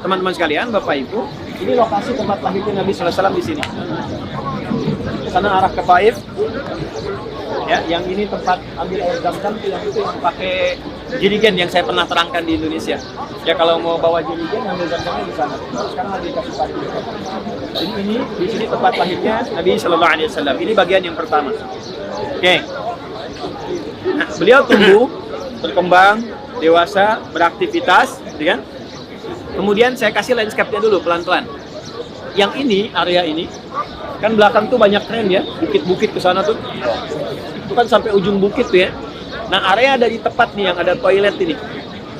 teman-teman sekalian, Bapak Ibu, ini lokasi tempat lahirnya Nabi sallallahu alaihi wasallam di sini. Sana arah ke Taif. Ya, yang ini tempat ambil air Zam-Zam, yang itu yang pakai jerigen yang saya pernah terangkan di Indonesia. Ya, kalau mau bawa jerigen ambil Zam-Zamnya di sana. Sekarang lagi kasih parkir. Jadi ini di sini tempat lahirnya Nabi sallallahu alaihi wasallam. Ini bagian yang pertama. Oke. Nah, beliau tumbuh, berkembang, dewasa, beraktivitas, gitu kan? Kemudian saya kasih landscape-nya dulu pelan-pelan. Yang ini, area ini, kan belakang tuh banyak tren ya, bukit-bukit ke sana tuh. Itu kan sampai ujung bukit tuh ya. Nah, area dari tepat nih yang ada toilet ini.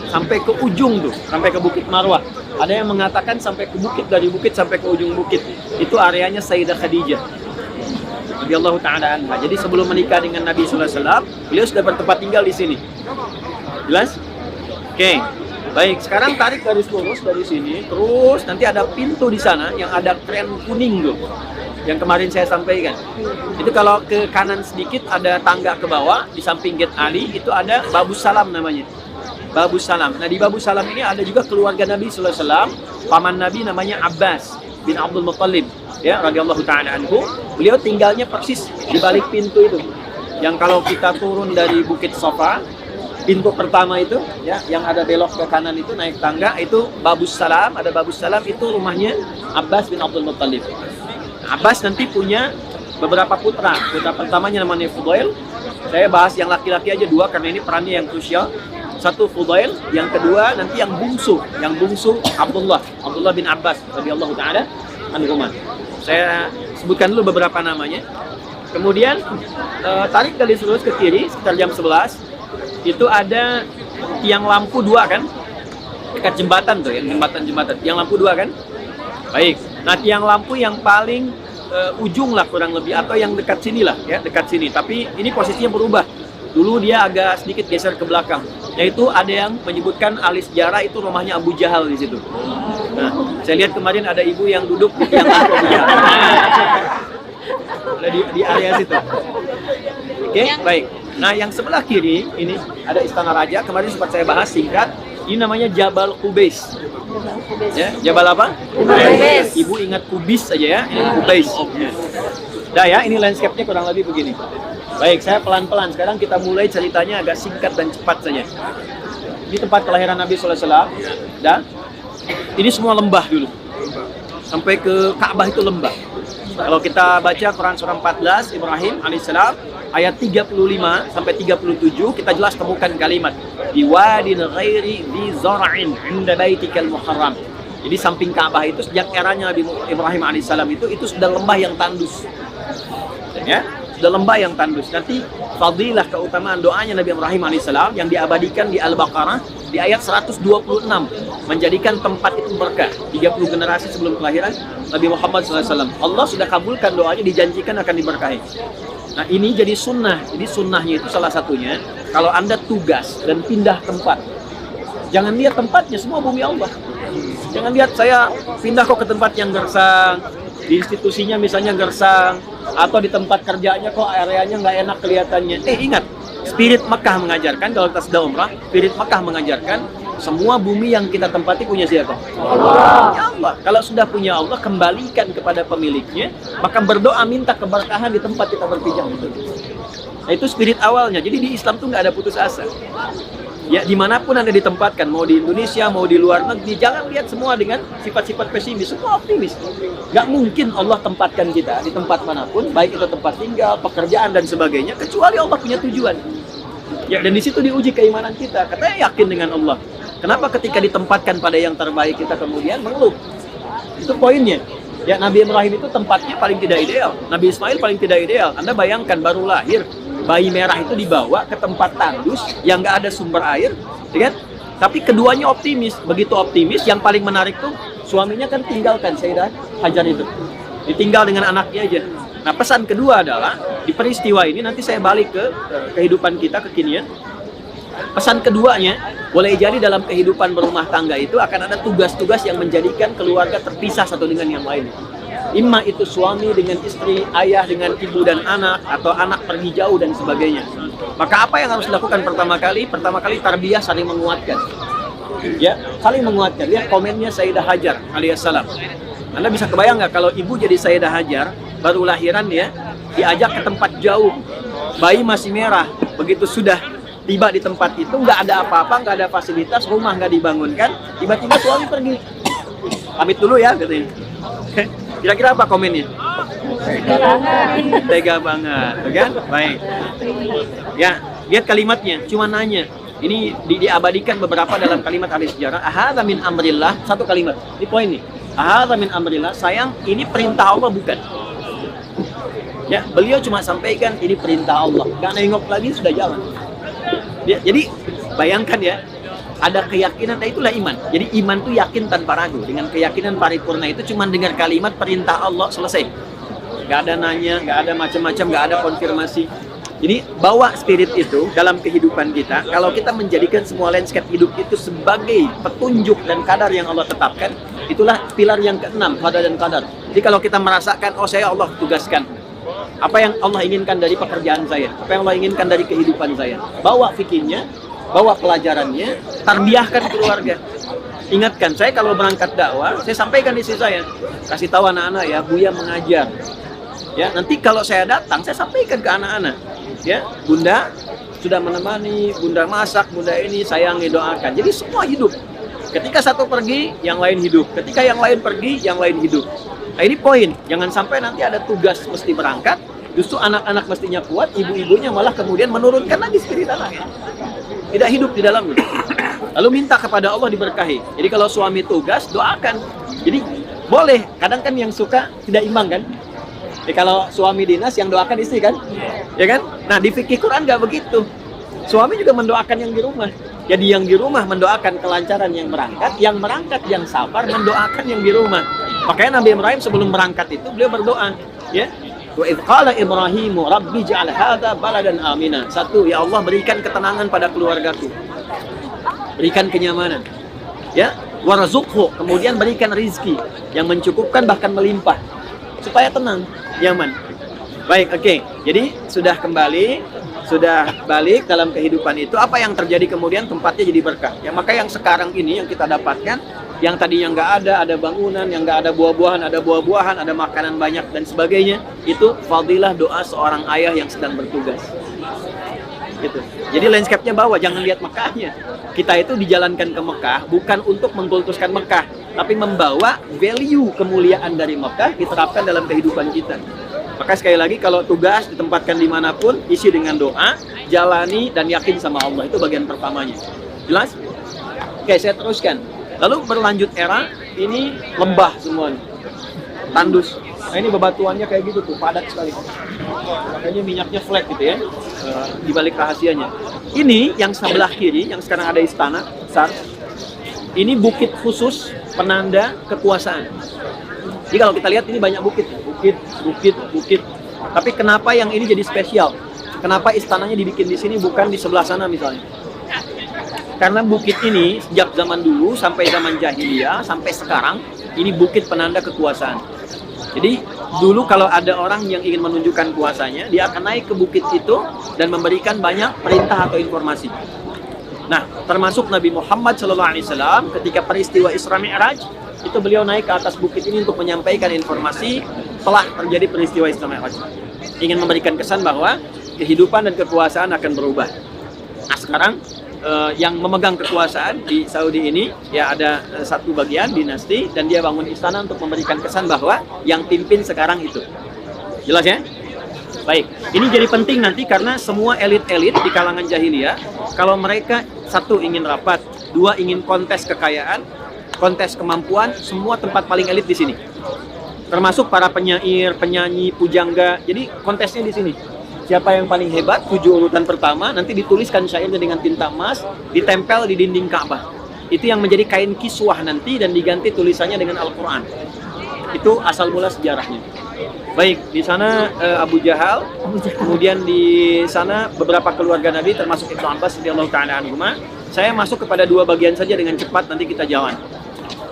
Sampai ke ujung tuh, sampai ke Bukit Marwah. Ada yang mengatakan sampai ke bukit, dari bukit sampai ke ujung bukit. Itu areanya Sayyidah Khadijah radhiyallahu ta'ala anha. Jadi sebelum menikah dengan Nabi sallallahu alaihi wasallam, beliau sudah bertempat tinggal di sini. Jelas? Oke. Baik, sekarang tarik garis lurus dari sini, terus nanti ada pintu di sana yang ada kren kuning tuh. Yang kemarin saya sampaikan. Itu kalau ke kanan sedikit ada tangga ke bawah, di samping Gate Ali itu ada Babus Salam namanya. Babus Salam. Nah, di Babus Salam ini ada juga keluarga Nabi sallallahu alaihi wasallam, paman Nabi namanya Abbas bin Abdul Muttalib, ya, radhiyallahu ta'ala anhu. Beliau tinggalnya persis di balik pintu itu. Yang kalau kita turun dari Bukit Safa, pintu pertama itu, ya, yang ada belok ke kanan itu naik tangga, itu Babus Salam. Ada Babus Salam, itu rumahnya Abbas bin Abdul Muttalib. Abbas nanti punya beberapa putra. Putra pertamanya namanya Fudail. Saya bahas yang laki-laki aja dua karena ini perannya yang krusial. Satu Fudail, yang kedua nanti yang bungsu. Yang bungsu Abdullah bin Abbas radhiyallahu ta'ala anhuma. Saya sebutkan dulu beberapa namanya. Kemudian tarik garis lurus ke kiri sekitar jam 11. Itu ada tiang lampu dua kan? Dekat jembatan tuh, yang jembatan. Tiang lampu dua kan? Baik. Nah, tiang lampu yang paling ujung lah kurang lebih, atau yang dekat sini lah, ya, dekat sini. Tapi ini posisinya berubah. Dulu dia agak sedikit geser ke belakang. Yaitu ada yang menyebutkan ahli sejarah itu rumahnya Abu Jahal di situ. Nah, saya lihat kemarin ada ibu yang duduk di tiang lampu Abu Jahal. di area situ. Oke, baik. Nah, yang sebelah kiri ini ada Istana Raja. Kemarin sempat saya bahas singkat. Ini namanya Jabal Qubais. Ya, Jabal apa? Qubais. Ibu ingat Kubis aja ya. Ini Qubais. Dah ya, ini landscape-nya kurang lebih begini. Baik, saya pelan-pelan. Sekarang kita mulai ceritanya agak singkat dan cepat saja. Ini tempat kelahiran Nabi sallallahu alaihi wasallam. Dah. Ini semua lembah dulu. Sampai ke Ka'bah itu lembah. Kalau kita baca Quran surah 14 Ibrahim alaihissalam ayat 35 sampai 37, kita jelas temukan kalimat di wadin ghairi di zar'in 'inda baitikal muharram. Jadi samping Ka'bah itu sejak eranya Nabi Ibrahim alaihissalam itu sudah lembah yang tandus. Ya, sudah lembah yang tandus. Nanti fadilah keutamaan doanya Nabi Ibrahim alaihissalam yang diabadikan di Al-Baqarah di ayat 126 menjadikan tempat itu berkah. 30 generasi sebelum kelahiran Nabi Muhammad SAW. Allah sudah kabulkan doanya, dijanjikan akan diberkahi. Nah, ini jadi sunnah. Jadi sunnahnya itu salah satunya, kalau Anda tugas dan pindah tempat, jangan lihat tempatnya, semua bumi Allah. Jangan lihat saya pindah kok ke tempat yang gersang, di institusinya misalnya gersang, atau di tempat kerjanya kok areanya nggak enak kelihatannya. Ingat, Spirit Mekah mengajarkan, kalau kita sedang umrah, Spirit Mekah mengajarkan, semua bumi yang kita tempati punya siapa? Allah. Ya Allah. Kalau sudah punya Allah, kembalikan kepada pemiliknya, maka berdoa minta keberkahan di tempat kita berpijak itu. Nah, itu spirit awalnya. Jadi di Islam tuh nggak ada putus asa. Ya, dimanapun Anda ditempatkan, mau di Indonesia, mau di luar negeri, jangan lihat semua dengan sifat-sifat pesimis, semua optimis. Nggak mungkin Allah tempatkan kita di tempat manapun, baik itu tempat tinggal, pekerjaan, dan sebagainya, kecuali Allah punya tujuan. Ya, dan di situ diuji keimanan kita. Katanya yakin dengan Allah. Kenapa ketika ditempatkan pada yang terbaik kita kemudian mengeluh? Itu poinnya. Ya, Nabi Ibrahim itu tempatnya paling tidak ideal. Nabi Ismail paling tidak ideal. Anda bayangkan baru lahir, bayi merah itu dibawa ke tempat tandus yang nggak ada sumber air, ya kan? Tapi keduanya optimis. Begitu optimis, yang paling menarik tuh suaminya kan tinggalkan Sayyidah Hajar itu. Ditinggal dengan anaknya aja. Nah, pesan kedua adalah di peristiwa ini, nanti saya balik ke kehidupan kita kekinian. Pesan keduanya, boleh jadi dalam kehidupan berumah tangga itu akan ada tugas-tugas yang menjadikan keluarga terpisah satu dengan yang lain. Imma itu suami dengan istri, ayah dengan ibu dan anak, atau anak pergi jauh dan sebagainya. Maka apa yang harus dilakukan pertama kali? Pertama kali tarbiyah saling menguatkan. Ya, saling menguatkan. Lihat komennya Sayyidah Hajar alaihissalam. Anda bisa kebayang nggak kalau ibu jadi Sayyidah Hajar, baru lahiran ya, diajak ke tempat jauh, bayi masih merah, begitu sudah tiba di tempat itu nggak ada apa-apa, nggak ada fasilitas, rumah nggak dibangunkan, tiba-tiba suami pergi, pamit dulu ya, katanya. Kira-kira apa komennya? Tega banget, kan? Baik. Ya, lihat kalimatnya, cuma nanya. Ini diabadikan beberapa dalam kalimat hadis sejarah. Ahadza min amrillah, satu kalimat. Ini poin nih. Ahadza min amrillah, sayang, ini perintah Allah bukan? Ya, beliau cuma sampaikan ini perintah Allah. Gak nengok lagi sudah jalan. Ya, jadi bayangkan ya, ada keyakinan, itulah iman. Jadi iman itu yakin tanpa ragu. Dengan keyakinan paripurna itu cuma dengar kalimat perintah Allah, selesai. Gak ada nanya, gak ada macam-macam, gak ada konfirmasi. Jadi bawa spirit itu dalam kehidupan kita. Kalau kita menjadikan semua landscape hidup itu sebagai petunjuk dan kadar yang Allah tetapkan, itulah pilar yang keenam, qada dan qadar. Jadi kalau kita merasakan, oh saya Allah tugaskan, apa yang Allah inginkan dari pekerjaan saya, apa yang Allah inginkan dari kehidupan saya, bawa fikirnya, bawa pelajarannya, tarbiyahkan keluarga. Ingatkan, saya kalau berangkat dakwah, saya sampaikan istri saya, kasih tahu anak-anak ya, Buya mengajar. Ya, nanti kalau saya datang, saya sampaikan ke anak-anak. Ya, Bunda sudah menemani, Bunda masak, Bunda ini sayangi, doakan. Jadi semua hidup. Ketika satu pergi, yang lain hidup. Ketika yang lain pergi, yang lain hidup. Nah ini poin. Jangan sampai nanti ada tugas mesti berangkat, justru anak-anak mestinya kuat, ibu-ibunya malah kemudian menurunkan lagi spirit anaknya. Tidak hidup di dalamnya. Lalu minta kepada Allah diberkahi. Jadi kalau suami tugas, doakan. Jadi boleh. Kadang kan yang suka tidak imbang kan. Jadi kalau suami dinas yang doakan istri kan, ya kan? Nah di fikih Quran nggak begitu. Suami juga mendoakan yang di rumah. Jadi yang di rumah mendoakan kelancaran yang berangkat yang sabar mendoakan yang di rumah. Makanya Nabi Ibrahim sebelum berangkat itu beliau berdoa, ya. Wa idz qala Ibrahimu rabbi ja'al hadza baladan amina. Satu, ya Allah berikan ketenangan pada keluargaku. Berikan kenyamanan. Ya, warzuqhu, kemudian berikan rizki yang mencukupkan bahkan melimpah supaya tenang, nyaman. Baik, oke. Jadi sudah kembali, sudah balik dalam kehidupan itu, apa yang terjadi kemudian tempatnya jadi berkah. Ya, maka yang sekarang ini yang kita dapatkan, yang tadinya nggak ada bangunan, yang nggak ada buah-buahan, ada makanan banyak dan sebagainya, itu fadilah doa seorang ayah yang sedang bertugas. Gitu. Jadi landscape-nya bawah, jangan lihat Mekahnya. Kita itu dijalankan ke Mekah bukan untuk mengkultuskan Mekah, tapi membawa value kemuliaan dari Mekah diterapkan dalam kehidupan kita. Maka sekali lagi, kalau tugas ditempatkan dimanapun, isi dengan doa, jalani dan yakin sama Allah. Itu bagian pertamanya. Jelas? Oke, saya teruskan. Lalu berlanjut era, ini lembah semuanya. Tandus. Nah ini bebatuannya kayak gitu tuh, padat sekali. Makanya minyaknya flat gitu ya, di balik rahasianya. Ini yang sebelah kiri, yang sekarang ada istana besar, ini bukit khusus penanda kekuasaan. Jadi kalau kita lihat ini banyak bukit. Tapi kenapa yang ini jadi spesial? Kenapa istananya dibikin di sini bukan di sebelah sana misalnya? Karena bukit ini sejak zaman dulu sampai zaman jahiliyah sampai sekarang ini bukit penanda kekuasaan. Jadi dulu kalau ada orang yang ingin menunjukkan kuasanya, dia akan naik ke bukit itu dan memberikan banyak perintah atau informasi. Nah, termasuk Nabi Muhammad SAW ketika peristiwa Isra Mi'raj, itu beliau naik ke atas bukit ini untuk menyampaikan informasi telah terjadi peristiwa Isra Mi'raj. Ingin memberikan kesan bahwa kehidupan dan kekuasaan akan berubah. Nah, sekarang yang memegang kekuasaan di Saudi ini ya ada satu bagian dinasti dan dia bangun istana untuk memberikan kesan bahwa yang pimpin sekarang itu. Jelas ya? Baik, ini jadi penting nanti karena semua elit-elit di kalangan jahiliyah, kalau mereka satu ingin rapat, dua ingin kontes kekayaan, kontes kemampuan, semua tempat paling elit di sini. Termasuk para penyair, penyanyi, pujangga. Jadi kontesnya di sini. Siapa yang paling hebat, 7 urutan pertama, nanti dituliskan syairnya dengan tinta emas, ditempel di dinding Ka'bah. Itu yang menjadi kain kiswah nanti dan diganti tulisannya dengan Al-Quran. Itu asal mula sejarahnya. Baik, di sana Abu Jahal, kemudian di sana beberapa keluarga Nabi, termasuk Ibnu Abbas radhiyallahu ta'ala anhuma. Saya masuk kepada 2 bagian saja dengan cepat, nanti kita jalan.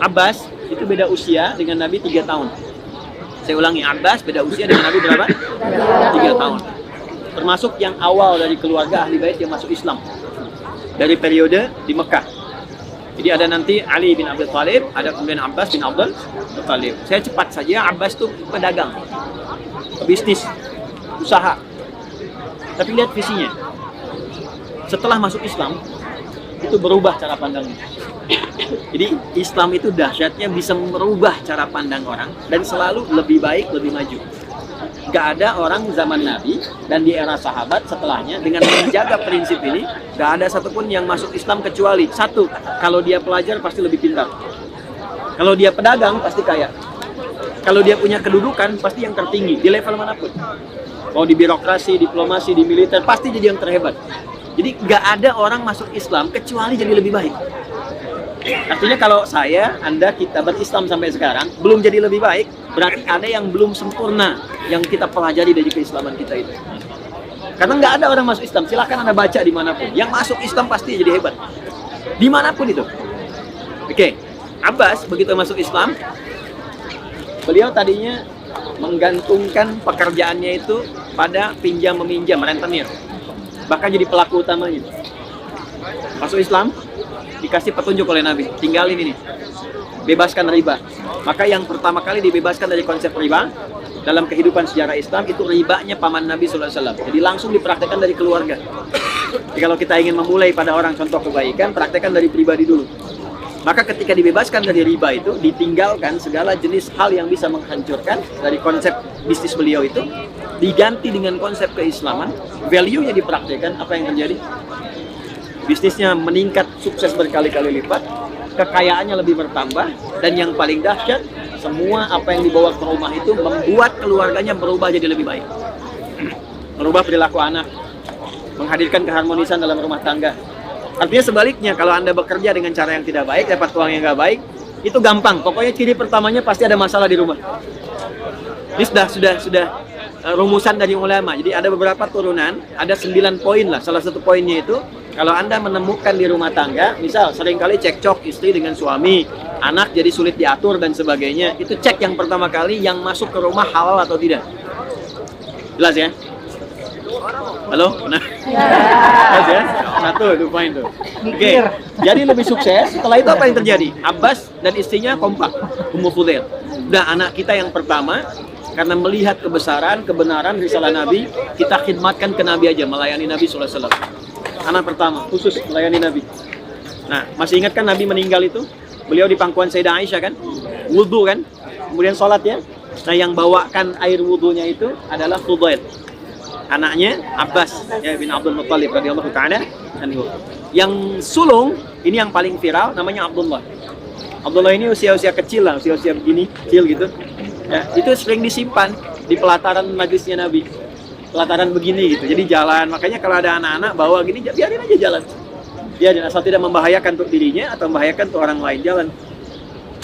Abbas itu beda usia dengan Nabi 3 tahun. Saya ulangi, Abbas beda usia dengan Nabi berapa? 3 tahun. Termasuk yang awal dari keluarga ahli bait yang masuk Islam dari periode di Mekah. Jadi ada nanti Ali bin Abi Thalib, ada kemudian Abbas bin Abdul Muthalib. Saya cepat saja, Abbas itu pedagang, bisnis, usaha. Tapi lihat visinya. Setelah masuk Islam, itu berubah cara pandangnya. Jadi Islam itu dahsyatnya bisa merubah cara pandang orang dan selalu lebih baik, lebih maju. Gak ada orang zaman Nabi dan di era sahabat setelahnya dengan menjaga prinsip ini, gak ada satupun yang masuk Islam kecuali satu, kalau dia pelajar pasti lebih pintar, kalau dia pedagang pasti kaya, kalau dia punya kedudukan pasti yang tertinggi di level manapun, mau di birokrasi, diplomasi, di militer pasti jadi yang terhebat. Jadi gak ada orang masuk Islam kecuali jadi lebih baik. Artinya kalau saya, Anda, kita berislam sampai sekarang belum jadi lebih baik, berarti ada yang belum sempurna yang kita pelajari dari keislaman kita itu. Karena nggak ada orang masuk Islam, silahkan Anda baca dimanapun, yang masuk Islam pasti jadi hebat dimanapun itu. Oke, Abbas begitu masuk Islam, beliau tadinya menggantungkan pekerjaannya itu pada pinjam meminjam, rentenir, bahkan jadi pelaku utamanya. Masuk Islam, dikasih petunjuk oleh Nabi, tinggalin ini, bebaskan riba. Maka yang pertama kali dibebaskan dari konsep riba dalam kehidupan sejarah Islam itu ribanya paman Nabi SAW. Jadi langsung dipraktekkan dari keluarga. Jadi kalau kita ingin memulai pada orang contoh kebaikan, praktekkan dari pribadi dulu. Maka ketika dibebaskan dari riba itu, ditinggalkan segala jenis hal yang bisa menghancurkan dari konsep bisnis beliau itu, diganti dengan konsep keislaman, value-nya dipraktekkan, apa yang terjadi? Bisnisnya meningkat, sukses berkali-kali lipat, kekayaannya lebih bertambah, dan yang paling dahsyat, semua apa yang dibawa ke rumah itu membuat keluarganya berubah jadi lebih baik. Merubah perilaku anak, menghadirkan keharmonisan dalam rumah tangga. Artinya sebaliknya, kalau Anda bekerja dengan cara yang tidak baik, dapat uang yang nggak baik, itu gampang. Pokoknya ciri pertamanya pasti ada masalah di rumah. Ini sudah rumusan dari ulama. Jadi ada beberapa turunan, ada 9 poin lah. Salah satu poinnya itu, kalau Anda menemukan di rumah tangga, misal seringkali cekcok istri dengan suami, anak jadi sulit diatur dan sebagainya, itu cek yang pertama kali yang masuk ke rumah halal atau tidak. Jelas ya? Halo? Nah. Jelas ya? Satu, itu poin tuh. Oke. Jadi lebih sukses, setelah itu apa yang terjadi? Abbas dan istrinya kompak, Ummu Fudail. Udah, anak kita yang pertama, karena melihat kebesaran, kebenaran risalah Nabi, kita khidmatkan ke Nabi aja, melayani Nabi SAW. Anak pertama, khusus melayani Nabi. Nah, masih ingat kan Nabi meninggal itu? Beliau di pangkuan Sayyidah Aisyah kan? Wudhu kan? Kemudian sholat ya? Nah, yang bawakan air wudhunya itu adalah Fudail, anaknya Abbas ya, bin Abdul Muthalib radhiyallahu ta'ala anhu. Yang sulung, ini yang paling viral, namanya Abdullah. Abdullah ini usia-usia kecil lah, usia-usia begini, kecil gitu. Ya, itu sering disimpan di pelataran majlisnya Nabi. Pelataran begini gitu, jadi jalan. Makanya kalau ada anak-anak bawa gini, biarin aja jalan. Biarin, asal tidak membahayakan untuk dirinya atau membahayakan untuk orang lain, jalan.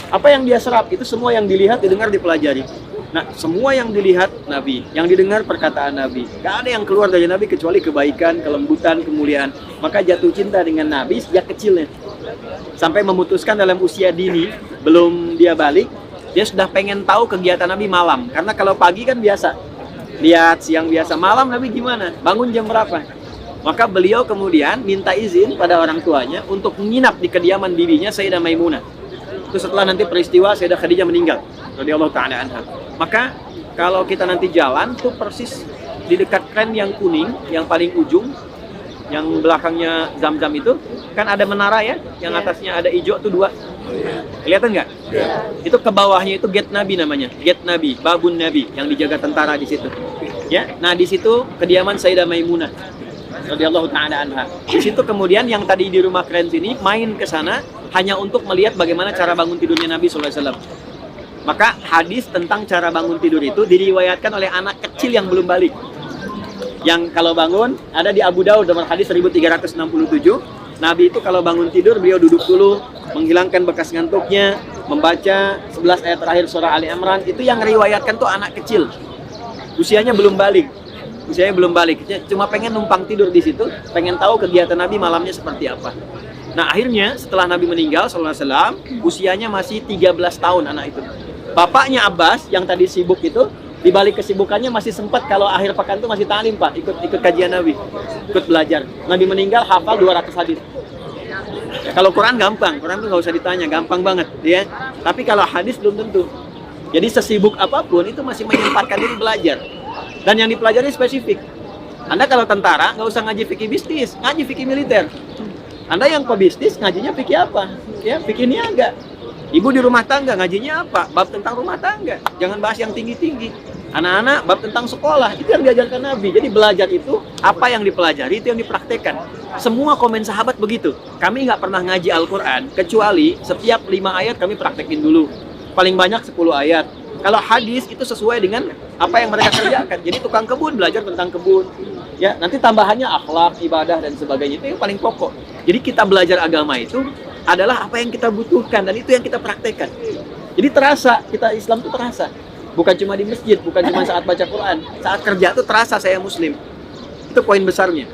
Apa yang dia serap, itu semua yang dilihat, didengar, dipelajari. Nah, semua yang dilihat Nabi, yang didengar perkataan Nabi. Gak ada yang keluar dari Nabi kecuali kebaikan, kelembutan, kemuliaan. Maka jatuh cinta dengan Nabi sejak kecilnya. Sampai memutuskan dalam usia dini, belum dia balik, dia sudah pengen tahu kegiatan Nabi malam. Karena kalau pagi kan biasa lihat, siang biasa, malam Nabi gimana, bangun jam berapa. Maka beliau kemudian minta izin pada orang tuanya untuk menginap di kediaman bibinya Sayyidah Maimunah. Itu setelah nanti peristiwa Sayyidah Khadijah meninggal radhiyallahu ta'ala anha. Maka kalau kita nanti jalan tuh persis di dekat kren yang kuning, yang paling ujung, yang belakangnya Zam-Zam itu kan ada menara ya, yang atasnya ada hijau tuh 2. Kelihatan nggak? Itu ke bawahnya itu gate Nabi namanya, gate Nabi, babun Nabi yang dijaga tentara di situ. Ya, nah di situ kediaman Sayyidah Maimunah radhiyallahu ta'ala anha. Di situ kemudian yang tadi di rumah keren sini main ke sana hanya untuk melihat bagaimana cara bangun tidurnya Nabi SAW. Maka hadis tentang cara bangun tidur itu diriwayatkan oleh anak kecil yang belum balik. Yang kalau bangun ada di Abu Daud nomor hadis 1367. Nabi itu kalau bangun tidur beliau duduk dulu, menghilangkan bekas ngantuknya, membaca 11 ayat terakhir surah Ali Imran. Itu yang riwayatkan tuh anak kecil, usianya belum balik, cuma pengen numpang tidur di situ, pengen tahu kegiatan Nabi malamnya seperti apa. Nah akhirnya setelah Nabi meninggal SAW, usianya masih 13 tahun anak itu. Bapaknya Abbas yang tadi sibuk itu, di balik kesibukannya masih sempat kalau akhir pekan itu masih ta'lim Pak, ikut kajian Nabi, ikut belajar. Nabi meninggal hafal 200 hadis. Ya, kalau Quran gampang, Quran tuh nggak usah ditanya, gampang banget, ya. Tapi kalau hadis belum tentu. Jadi sesibuk apapun itu masih menyempatkan diri belajar. Dan yang dipelajari spesifik. Anda kalau tentara nggak usah ngaji fikih bisnis, ngaji fikih militer. Anda yang pebisnis ngajinya fikih apa? Ya, fikih niaga. Ibu di rumah tangga ngajinya apa? Bab tentang rumah tangga. Jangan bahas yang tinggi-tinggi. Anak-anak bab tentang sekolah, itu yang diajarkan Nabi. Jadi belajar itu, apa yang dipelajari itu yang dipraktekkan. Semua komen sahabat begitu. Kami nggak pernah ngaji Al-Quran, kecuali setiap 5 ayat kami praktekin dulu. Paling banyak 10 ayat. Kalau hadis itu sesuai dengan apa yang mereka kerjakan. Jadi tukang kebun belajar tentang kebun. Ya, nanti tambahannya akhlak, ibadah dan sebagainya. Itu yang paling pokok. Jadi kita belajar agama itu adalah apa yang kita butuhkan dan itu yang kita praktekkan. Jadi terasa, kita Islam itu terasa. Bukan cuma di masjid, bukan cuma saat baca Quran. Saat kerja itu terasa saya muslim. Itu poin besarnya.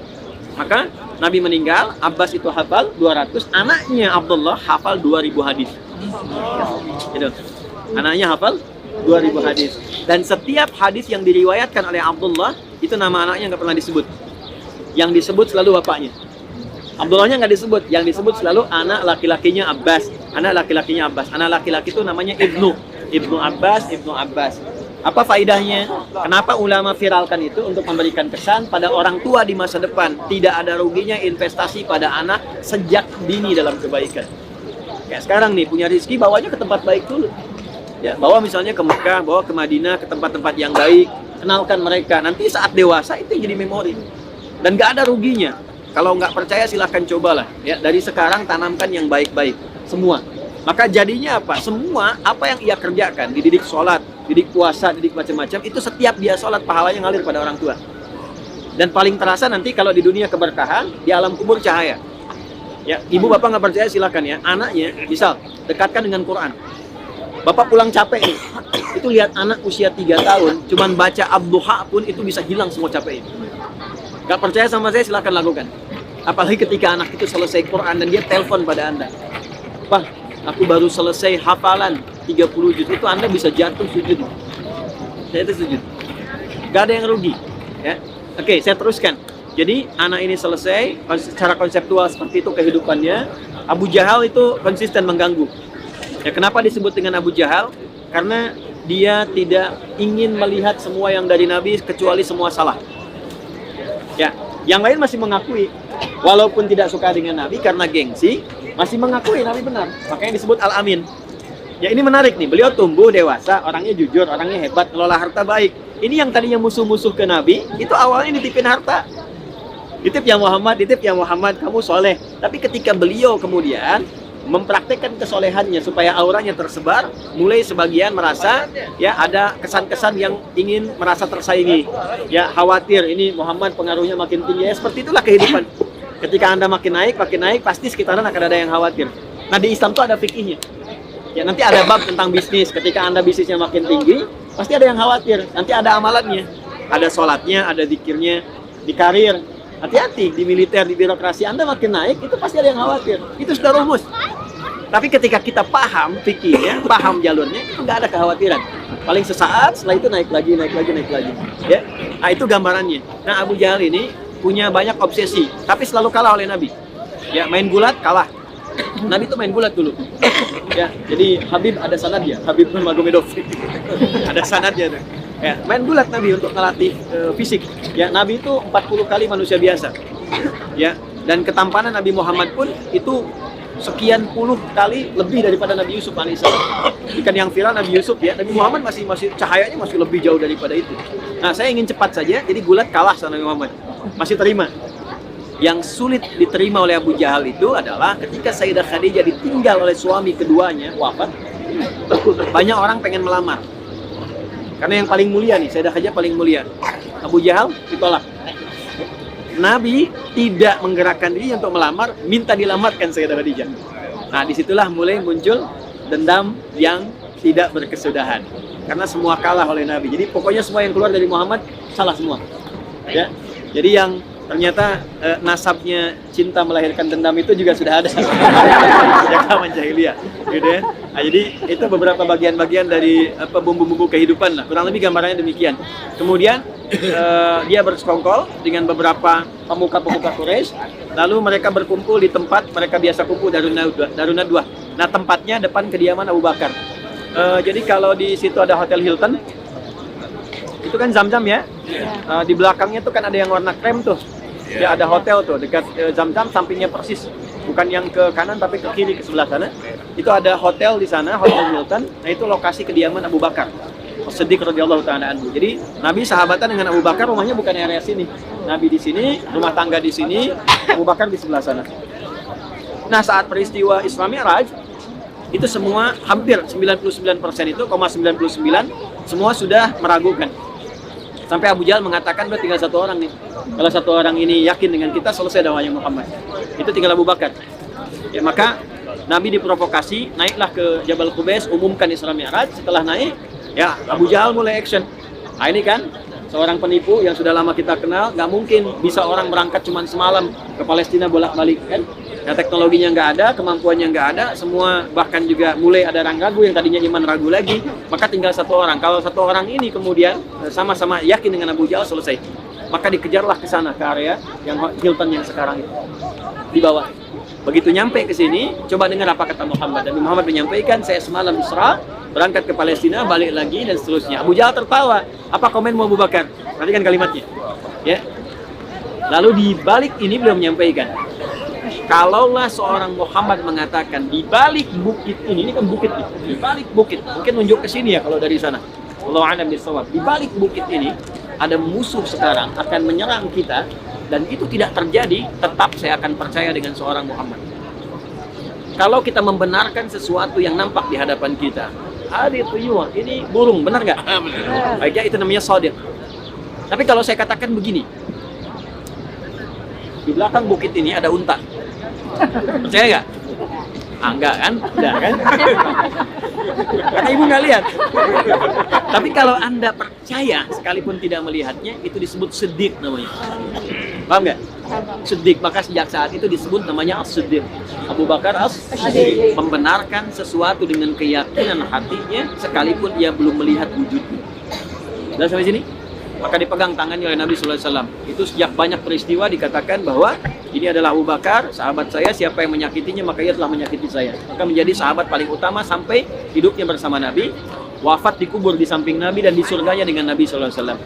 Maka Nabi meninggal, Abbas itu hafal 200, anaknya Abdullah hafal 2000 hadis. Gitu. Anaknya hafal 2000 hadis. Dan setiap hadis yang diriwayatkan oleh Abdullah, itu nama anaknya nggak pernah disebut. Yang disebut selalu bapaknya. Abdullahnya nggak disebut, yang disebut selalu anak laki-lakinya Abbas. Anak laki-lakinya Abbas. Anak laki-laki itu namanya Ibnu Abbas, Ibnu Abbas. Apa faidahnya? Kenapa ulama viralkan itu? Untuk memberikan kesan pada orang tua di masa depan. Tidak ada ruginya investasi pada anak sejak dini dalam kebaikan. Kayak sekarang nih, punya rezeki bawanya ke tempat baik dulu. Ya, bawa misalnya ke Mekah, bawa ke Madinah, ke tempat-tempat yang baik. Kenalkan mereka. Nanti saat dewasa itu jadi memori. Dan nggak ada ruginya. Kalau nggak percaya silahkan cobalah. Ya, dari sekarang tanamkan yang baik-baik. Semua. Maka jadinya apa? Semua apa yang ia kerjakan, dididik sholat, didik puasa, didik macam-macam, itu setiap dia sholat pahalanya ngalir pada orang tua. Dan paling terasa nanti kalau di dunia keberkahan, di alam kubur cahaya. Ya, ibu bapak nggak percaya silakan ya. Anaknya, misal dekatkan dengan Quran. Bapak pulang capek nih, itu lihat anak usia 3 tahun, cuman baca Ad-Duha pun itu bisa hilang semua capeknya. Nggak percaya sama saya silakan lakukan. Apalagi ketika anak itu selesai Quran dan dia telepon pada Anda. Pak, aku baru selesai hafalan 30 juz, itu Anda bisa jatuh sujud. Saya itu sujud. Gak ada yang rugi. Ya. Oke, saya teruskan. Jadi anak ini selesai, secara konseptual seperti itu kehidupannya. Abu Jahal itu konsisten mengganggu. Ya, kenapa disebut dengan Abu Jahal? Karena dia tidak ingin melihat semua yang dari Nabi kecuali semua salah. Ya, yang lain masih mengakui, walaupun tidak suka dengan Nabi karena gengsi, masih mengakui Nabi benar. Makanya disebut Al-Amin. Ya, ini menarik nih. Beliau tumbuh dewasa, orangnya jujur, orangnya hebat, ngelola harta baik. Ini yang tadinya musuh-musuh ke Nabi, itu awalnya nitipin harta. Titip ya Muhammad, kamu soleh. Tapi ketika beliau kemudian mempraktekkan kesolehannya supaya auranya tersebar, mulai sebagian merasa ya ada kesan-kesan yang ingin merasa tersaingi. Ya, khawatir ini Muhammad pengaruhnya makin tinggi. Ya, seperti itulah kehidupan. Ketika Anda makin naik, pasti sekitaran akan ada yang khawatir. Nah, di Islam tuh ada fikihnya. Ya, nanti ada bab tentang bisnis. Ketika Anda bisnisnya makin tinggi, pasti ada yang khawatir. Nanti ada amalannya. Ada sholatnya, ada zikirnya, di karir. Hati-hati, di militer, di birokrasi, Anda makin naik, itu pasti ada yang khawatir. Itu sudah rumus. Tapi ketika kita paham fikihnya, paham jalurnya, itu nggak ada kekhawatiran. Paling sesaat, setelah itu naik lagi. Ya, nah, itu gambarannya. Nah, Abu Jahal ini punya banyak obsesi, tapi selalu kalah oleh Nabi. Ya, main gulat kalah. Nabi itu main gulat dulu. Ya, jadi Habib ada sanadnya, Habib Nurmagomedov. Ada sanadnya tuh. Ya, main gulat Nabi untuk melatih fisik. Ya, Nabi itu 40 kali manusia biasa. Ya, dan ketampanan Nabi Muhammad pun itu sekian puluh kali lebih daripada Nabi Yusuf alaihissalam. Ikan yang viral Nabi Yusuf ya, Nabi Muhammad masih cahayanya masih lebih jauh daripada itu. Nah, saya ingin cepat saja, jadi gulat kalah sama Nabi Muhammad. Masih terima. Yang sulit diterima oleh Abu Jahal itu adalah ketika Sayyidah Khadijah ditinggal oleh suami keduanya wafat, banyak orang pengen melamar. Karena yang paling mulia nih, Sayyidah Khadijah paling mulia. Abu Jahal ditolak. Nabi tidak menggerakkan diri untuk melamar, minta dilamatkan Sayyidah Khadijah. Nah, disitulah mulai muncul dendam yang tidak berkesudahan. Karena semua kalah oleh Nabi. Jadi pokoknya semua yang keluar dari Muhammad salah semua. Ya. Jadi yang ternyata nasabnya cinta melahirkan dendam itu juga sudah ada sejak zaman jahiliyah, gitu ya. Nah, jadi itu beberapa bagian-bagian dari bumbu-bumbu kehidupan lah. Kurang lebih gambarannya demikian. Kemudian dia bersekongkol dengan beberapa pemuka-pemuka Quraisy. Lalu mereka berkumpul di tempat mereka biasa kumpul, Darunadwah. Nah, tempatnya depan kediaman Abu Bakar. Jadi kalau di situ ada Hotel Hilton, itu kan Zam-Zam ya. Di belakangnya tuh kan ada yang warna krem tuh. Ya, ada hotel tuh dekat Zam-Zam, sampingnya persis. Bukan yang ke kanan tapi ke kiri, ke sebelah sana. Itu ada hotel di sana, Hotel Hilton. Nah, itu lokasi kediaman Abu Bakar As-Siddiq radhiyallahu ta'ala anhu. Jadi Nabi sahabatan dengan Abu Bakar, rumahnya bukan area sini. Nabi di sini, rumah tangga di sini, Abu Bakar di sebelah sana. Nah, saat peristiwa Isra Mi'raj, itu semua hampir 99% itu, 99 semua sudah meragukan. Sampai Abu Jahal mengatakan, udah tinggal satu orang nih. Kalau satu orang ini yakin dengan kita, selesai dakwahnya Muhammad. Itu tinggal Abu Bakar. Ya, maka Nabi diprovokasi, naiklah ke Jabal Qubais, umumkan Isra Mi'raj. Setelah naik, ya Abu Jahal mulai action. Nah, ini kan seorang penipu yang sudah lama kita kenal. Nggak mungkin bisa orang berangkat cuma semalam ke Palestina bolak-balik kan. Nah, teknologinya nggak ada, kemampuannya nggak ada, semua bahkan juga mulai ada orang ragu yang tadinya iman ragu lagi, maka tinggal satu orang. Kalau satu orang ini kemudian sama-sama yakin dengan Abu Jahal, selesai. Maka dikejarlah ke sana, ke area yang Hilton yang sekarang itu dibawa. Begitu nyampe ke sini, coba dengar apa kata Muhammad. Dan Muhammad menyampaikan, saya semalam Isra, berangkat ke Palestina, balik lagi dan seterusnya. Abu Jahal tertawa. Apa komen Abu Bakar? Perhatikan kalimatnya. Ya. Lalu di balik ini beliau menyampaikan, kalaulah seorang Muhammad mengatakan di balik bukit ini kan bukit nih, di balik bukit, mungkin nunjuk ke sini ya kalau dari sana. Wallahu a'lam bishawab. Di balik bukit ini ada musuh sekarang akan menyerang kita, dan itu tidak terjadi, tetap saya akan percaya dengan seorang Muhammad. Kalau kita membenarkan sesuatu yang nampak di hadapan kita, ini burung, benar nggak? Baiknya itu namanya shadiq. Tapi kalau saya katakan begini, di belakang bukit ini ada unta, percaya nggak? Enggak kan? Udah kan? Karena ibu nggak lihat. Tapi kalau anda percaya sekalipun tidak melihatnya, itu disebut siddiq namanya. Paham nggak? Siddiq, maka sejak saat itu disebut namanya as-siddiq. Abu Bakar as-siddiq, membenarkan sesuatu dengan keyakinan hatinya sekalipun ia belum melihat wujudnya. Sudah sampai sini? Maka dipegang tangannya oleh Nabi Sallallahu Alaihi Wasallam. Itu sejak banyak peristiwa dikatakan bahwa ini adalah Abu Bakar, sahabat saya, siapa yang menyakitinya maka ia telah menyakiti saya. Maka menjadi sahabat paling utama sampai hidupnya bersama Nabi, wafat dikubur di samping Nabi dan di surganya dengan Nabi Sallallahu Alaihi Wasallam.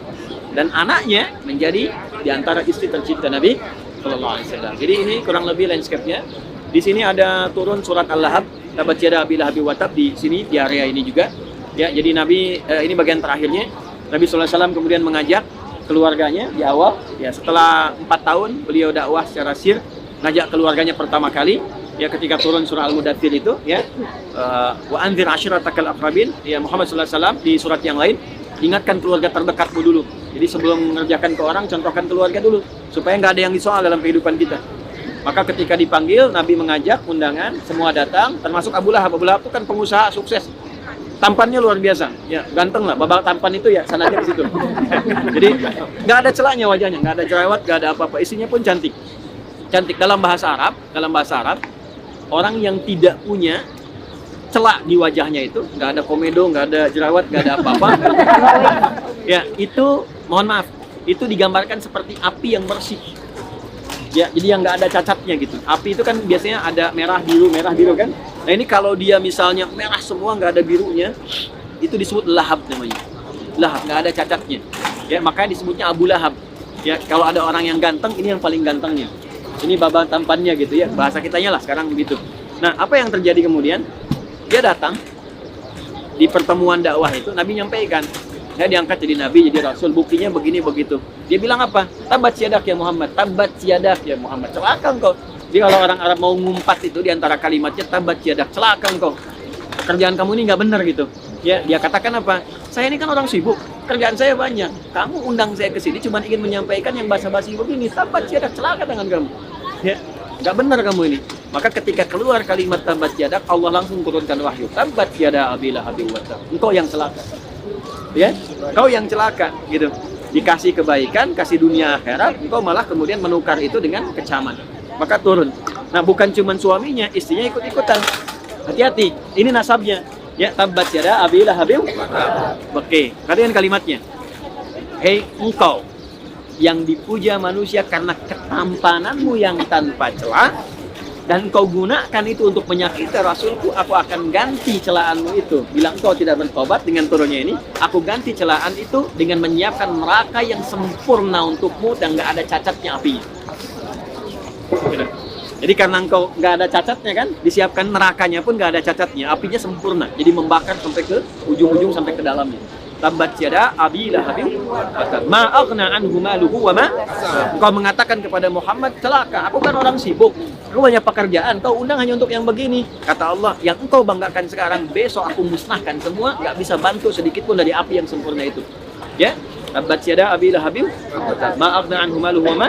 Dan anaknya menjadi di antara istri tercinta Nabi Sallallahu Alaihi Wasallam. Jadi ini kurang lebih landscape-nya. Di sini ada turun surat Al-Lahab, tabat yada abi lahabin wa tab, di sini di area ini juga. Ya, jadi Nabi ini bagian terakhirnya. Nabi Sallallahu Alaihi Wasallam kemudian mengajak keluarganya di awal. Ya, setelah 4 tahun beliau dakwah secara sir, ngajak keluarganya pertama kali. Ya, ketika turun surah Al-Mudaththir itu, ya, wa anzir ashiratakal aqrabin. Ya, Muhammad Sallallahu Alaihi Wasallam di surat yang lain ingatkan keluarga terdekatmu dulu. Jadi sebelum mengerjakan ke orang, contohkan keluarga dulu supaya nggak ada yang disoal dalam kehidupan kita. Maka ketika dipanggil, Nabi mengajak undangan, semua datang, termasuk Abu Lahab. Abu Lahab itu kan pengusaha sukses. Tampannya luar biasa, ya ganteng lah. Babak tampan itu ya sananya ke situ. Jadi nggak ada celahnya wajahnya, nggak ada jerawat, nggak ada apa-apa. Isinya pun cantik, cantik. Dalam bahasa Arab, orang yang tidak punya celak di wajahnya itu, nggak ada komedo, nggak ada jerawat, nggak ada apa-apa. Ya itu, mohon maaf, itu digambarkan seperti api yang bersih. Ya, jadi yang nggak ada cacatnya gitu. Api itu kan biasanya ada merah biru kan. Nah ini kalau dia misalnya merah semua nggak ada birunya, itu disebut lahab namanya. Lahab, nggak ada cacatnya. Ya, makanya disebutnya Abu Lahab. Ya, kalau ada orang yang ganteng, ini yang paling gantengnya. Ini babak tampannya gitu ya. Bahasa kitanya lah sekarang begitu. Nah, apa yang terjadi kemudian? Dia datang di pertemuan dakwah itu, Nabi nyampaikan, saya diangkat jadi Nabi, jadi Rasul, buktinya begini begitu. Dia bilang apa? Tabat siadak ya Muhammad, tabat siadak ya Muhammad, celaka engkau. Jadi kalau orang Arab mau ngumpat itu di antara kalimatnya tabat siadak, celaka engkau. Kerjaan kamu ini nggak benar gitu. Ya, dia katakan apa? Saya ini kan orang sibuk, kerjaan saya banyak. Kamu undang saya ke sini cuma ingin menyampaikan yang basa-basi begini, tabat siadak, celaka tangan kamu. Ya, nggak benar kamu ini. Maka ketika keluar kalimat tabat siadak, Allah langsung turunkan wahyu. Tabat siada abi lahabin wa tab. Engkau yang celaka. Ya, kau yang celaka gitu. Dikasih kebaikan, kasih dunia akhirat, engkau malah kemudian menukar itu dengan kecaman. Maka turun. Nah, bukan cuma suaminya, istrinya ikut-ikutan. Hati-hati, ini nasabnya. Ya, tabat yada abi lahabin. Oke, kalian kalimatnya. hei engkau yang dipuja manusia karena ketampananmu yang tanpa celah, dan kau gunakan itu untuk menyakiti Rasulku, aku akan ganti celaanmu itu. Bila engkau tidak bertobat dengan turunnya ini, aku ganti celaan itu dengan menyiapkan neraka yang sempurna untukmu dan gak ada cacatnya apinya. Jadi karena engkau gak ada cacatnya kan, disiapkan nerakanya pun gak ada cacatnya, apinya sempurna. Jadi membakar sampai ke ujung-ujung, sampai ke dalamnya. Tabbat yada abi lahabin ma aghna anhu maluhu wa ma. Engkau mengatakan kepada Muhammad, celaka, aku kan orang sibuk, aku banyak pekerjaan, kau undang hanya untuk yang begini. Kata Allah, yang engkau banggakan sekarang, besok aku musnahkan semua, gak bisa bantu sedikit pun dari api yang sempurna itu. Ya, tabbat yada abi lahabin ma aghna anhu maluhu wa ma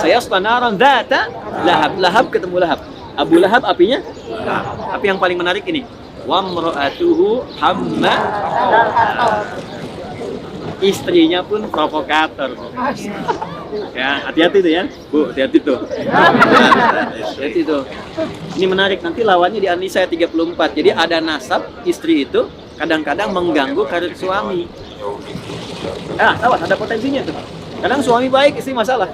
sayasla naran dzata lahab. Lahab ketemu Lahab. Abu Lahab apinya, api yang paling menarik ini. Wa mra'atuhu hamma, istrinya pun provokator. Ya, hati-hati tuh ya. Bu, hati-hati tuh. Hati-hati tuh. Ini menarik, nanti lawannya di An-Nisa 34. Jadi ada nasab istri itu kadang-kadang mengganggu karir suami. Awas, ada potensinya tuh. Kadang suami baik, istri masalah.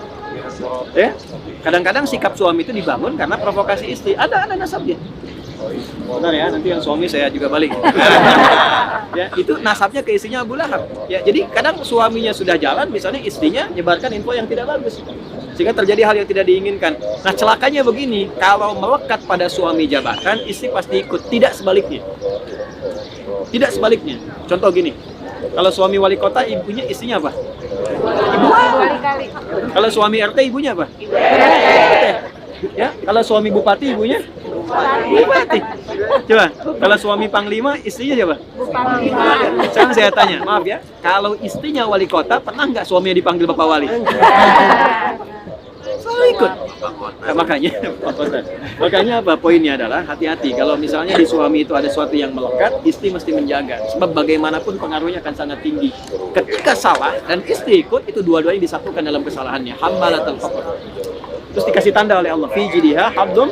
Ya. Kadang-kadang sikap suami itu dibangun karena provokasi istri. Ada nasabnya. Benar ya, nanti yang suami saya juga balik. Ya, itu nasabnya ke istrinya Abu Lahab. Ya, jadi kadang suaminya sudah jalan, misalnya istrinya nyebarkan info yang tidak bagus, sehingga terjadi hal yang tidak diinginkan. Nah, celakanya begini, kalau melekat pada suami jabatan, istri pasti ikut. Tidak sebaliknya. Tidak sebaliknya. Contoh gini, kalau suami wali kota, ibunya istrinya apa? Ibu. Kalau suami RT, ibunya apa? RT. Ya, kalau suami bupati, ibunya bupati. Coba, kalau suami panglima, istrinya siapa? Sekarang saya tanya, maaf ya, kalau istrinya wali kota, pernah nggak suaminya dipanggil Bapak Wali? Selalu ikut. Nah, makanya apa? Poinnya adalah hati-hati. Kalau misalnya di suami itu ada sesuatu yang melekat, istri mesti menjaga. Sebab bagaimanapun pengaruhnya akan sangat tinggi. Ketika salah dan istri ikut, itu dua-duanya disatukan dalam kesalahannya. Hambalatul faqr. Terus dikasih tanda oleh Allah, fi jidha hablum.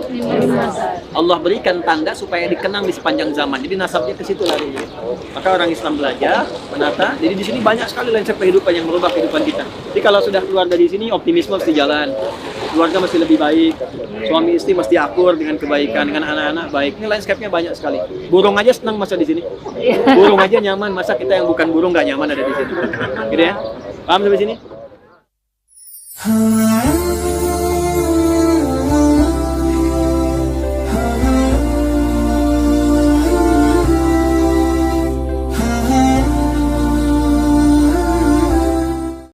Allah berikan tanda supaya dikenang di sepanjang zaman. Jadi nasabnya ke situ lari. Maka orang Islam belajar, menata. Jadi di sini banyak sekali lanskap kehidupan yang merubah kehidupan kita. Jadi kalau sudah keluar dari sini, optimisme mesti jalan. Keluarga mesti lebih baik. Suami istri mesti akur dengan kebaikan, dengan anak-anak baik. Ini lanskapnya banyak sekali. Burung aja senang masa di sini. Burung aja nyaman, masa kita yang bukan burung nggak nyaman ada di sini. Gitu ya. Paham sampai sini?